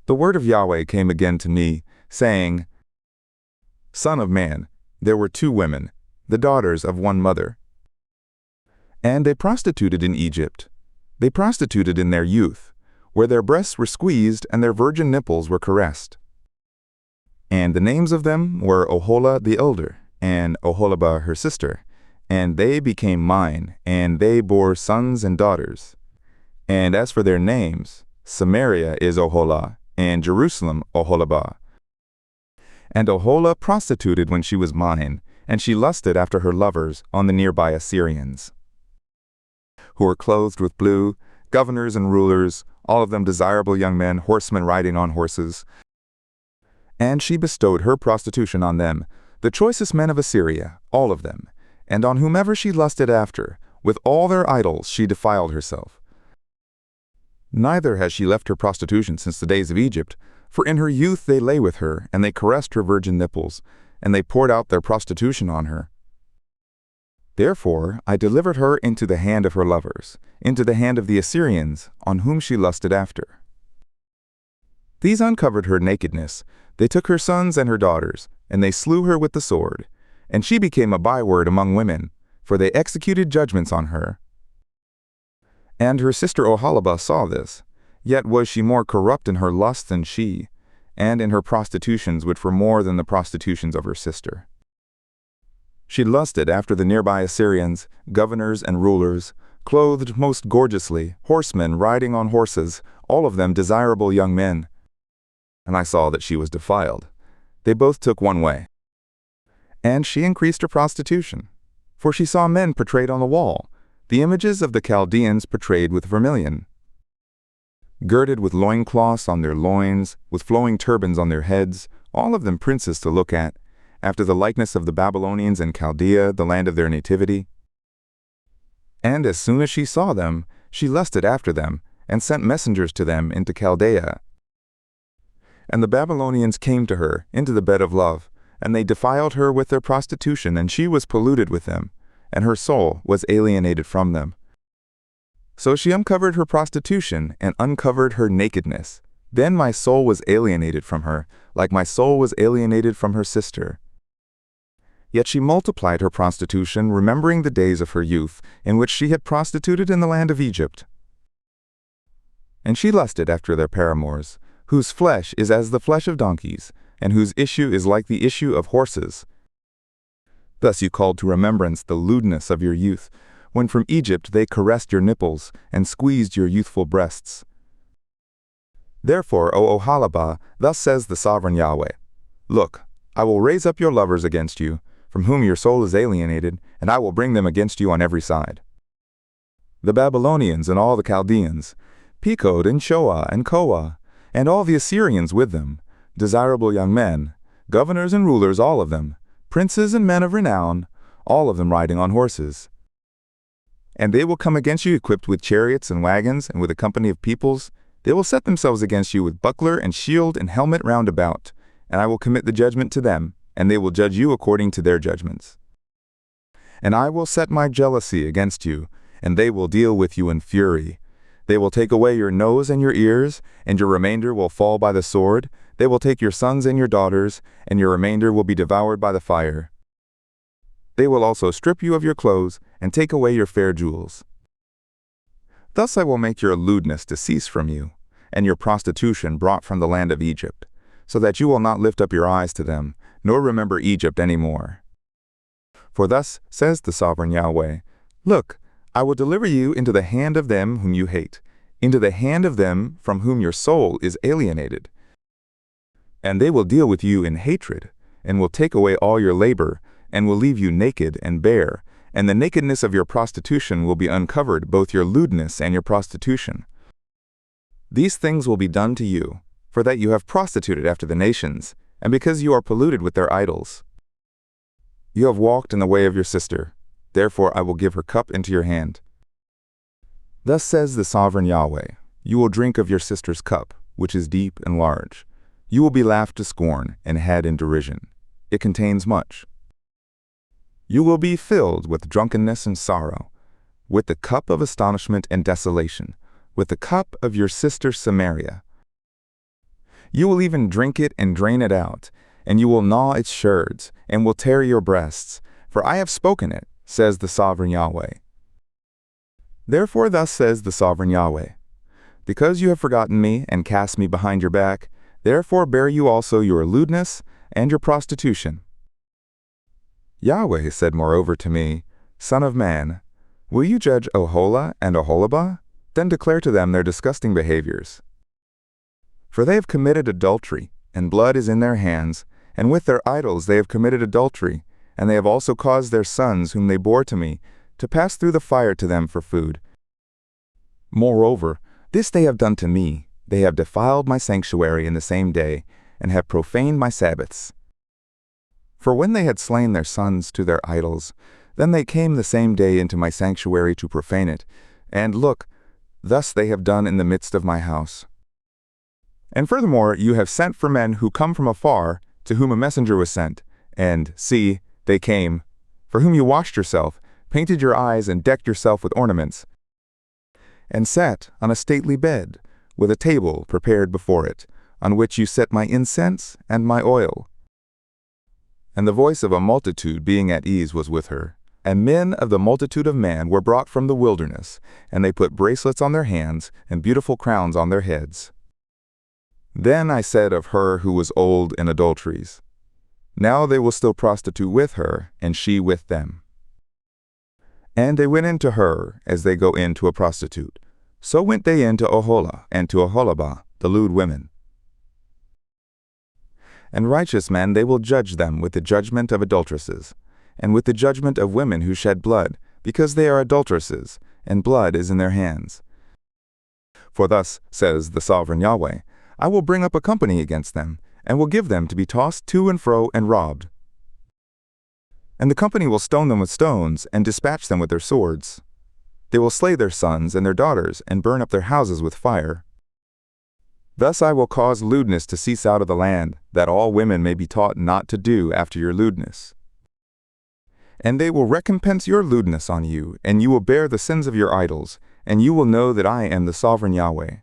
The word of Yahweh came again to me, saying, Son of man, there were 2 women, the daughters of one mother. And they prostituted in Egypt. They prostituted in their youth, where their breasts were squeezed and their virgin nipples were caressed. And the names of them were Oholah the elder, and Oholibah her sister. And they became mine, and they bore sons and daughters. And as for their names, Samaria is Oholah, and Jerusalem Oholibah. And Oholah prostituted when she was mine, and she lusted after her lovers on the nearby Assyrians, who were clothed with blue, governors and rulers, all of them desirable young men, horsemen riding on horses. And she bestowed her prostitution on them, the choicest men of Assyria, all of them, and on whomever she lusted after, with all their idols she defiled herself. Neither has she left her prostitution since the days of Egypt, for in her youth they lay with her, and they caressed her virgin nipples, and they poured out their prostitution on her. Therefore I delivered her into the hand of her lovers, into the hand of the Assyrians, on whom she lusted after. These uncovered her nakedness. They took her sons and her daughters, and they slew her with the sword. And she became a byword among women, for they executed judgments on her. And her sister Oholibah saw this, yet was she more corrupt in her lust than she, and in her prostitutions which were more than the prostitutions of her sister. She lusted after the nearby Assyrians, governors and rulers, clothed most gorgeously, horsemen riding on horses, all of them desirable young men. And I saw that she was defiled. They both took one way. And she increased her prostitution, for she saw men portrayed on the wall, the images of the Chaldeans portrayed with vermilion, girded with loincloths on their loins, with flowing turbans on their heads, all of them princes to look at, after the likeness of the Babylonians in Chaldea, the land of their nativity. And as soon as she saw them, she lusted after them, and sent messengers to them into Chaldea. And the Babylonians came to her into the bed of love, and they defiled her with their prostitution, and she was polluted with them, and her soul was alienated from them. So she uncovered her prostitution and uncovered her nakedness. Then my soul was alienated from her, like my soul was alienated from her sister. Yet she multiplied her prostitution, remembering the days of her youth, in which she had prostituted in the land of Egypt. And she lusted after their paramours, whose flesh is as the flesh of donkeys, and whose issue is like the issue of horses. Thus you called to remembrance the lewdness of your youth, when from Egypt they caressed your nipples, and squeezed your youthful breasts. Therefore, O Oholibah, thus says the sovereign Yahweh, Look, I will raise up your lovers against you, from whom your soul is alienated, and I will bring them against you on every side. The Babylonians and all the Chaldeans, Pekod and Shoah and Koah, and all the Assyrians with them, desirable young men, governors and rulers all of them, princes and men of renown, all of them riding on horses. And they will come against you equipped with chariots and wagons, and with a company of peoples. They will set themselves against you with buckler and shield and helmet round about, and I will commit the judgment to them, and they will judge you according to their judgments. And I will set my jealousy against you, and they will deal with you in fury. They will take away your nose and your ears, and your remainder will fall by the sword. They will take your sons and your daughters, and your remainder will be devoured by the fire. They will also strip you of your clothes, and take away your fair jewels. Thus I will make your lewdness to cease from you, and your prostitution brought from the land of Egypt, so that you will not lift up your eyes to them, nor remember Egypt any more. For thus says the sovereign Yahweh, Look, I will deliver you into the hand of them whom you hate, into the hand of them from whom your soul is alienated. And they will deal with you in hatred, and will take away all your labor, and will leave you naked and bare, and the nakedness of your prostitution will be uncovered, both your lewdness and your prostitution. These things will be done to you, for that you have prostituted after the nations, and because you are polluted with their idols. You have walked in the way of your sister, therefore I will give her cup into your hand. Thus says the sovereign Yahweh, You will drink of your sister's cup, which is deep and large. You will be laughed to scorn and had in derision. It contains much. You will be filled with drunkenness and sorrow, with the cup of astonishment and desolation, with the cup of your sister Samaria. You will even drink it and drain it out, and you will gnaw its sherds, and will tear your breasts. For I have spoken it, says the sovereign Yahweh. Therefore thus says the sovereign Yahweh, because you have forgotten me and cast me behind your back, therefore bear you also your lewdness and your prostitution. Yahweh said moreover to me, Son of man, will you judge Oholah and Oholibah? Then declare to them their disgusting behaviors. For they have committed adultery, and blood is in their hands, and with their idols they have committed adultery, and they have also caused their sons whom they bore to me to pass through the fire to them for food. Moreover, this they have done to me, they have defiled my sanctuary in the same day, and have profaned my Sabbaths. For when they had slain their sons to their idols, then they came the same day into my sanctuary to profane it, and look, thus they have done in the midst of my house. And furthermore, you have sent for men who come from afar, to whom a messenger was sent, and, see, they came, for whom you washed yourself, painted your eyes, and decked yourself with ornaments, and sat on a stately bed, with a table prepared before it, on which you set my incense and my oil. And the voice of a multitude being at ease was with her. And men of the multitude of man were brought from the wilderness, and they put bracelets on their hands, and beautiful crowns on their heads. Then I said of her who was old in adulteries, Now they will still prostitute with her, and she with them. And they went into her as they go into a prostitute. So went they into Oholah and to Oholibah, the lewd women. And righteous men they will judge them with the judgment of adulteresses, and with the judgment of women who shed blood, because they are adulteresses, and blood is in their hands. For thus says the sovereign Yahweh, I will bring up a company against them, and will give them to be tossed to and fro and robbed. And the company will stone them with stones, and dispatch them with their swords. They will slay their sons and their daughters, and burn up their houses with fire. Thus I will cause lewdness to cease out of the land, that all women may be taught not to do after your lewdness. And they will recompense your lewdness on you, and you will bear the sins of your idols, and you will know that I am the sovereign Yahweh.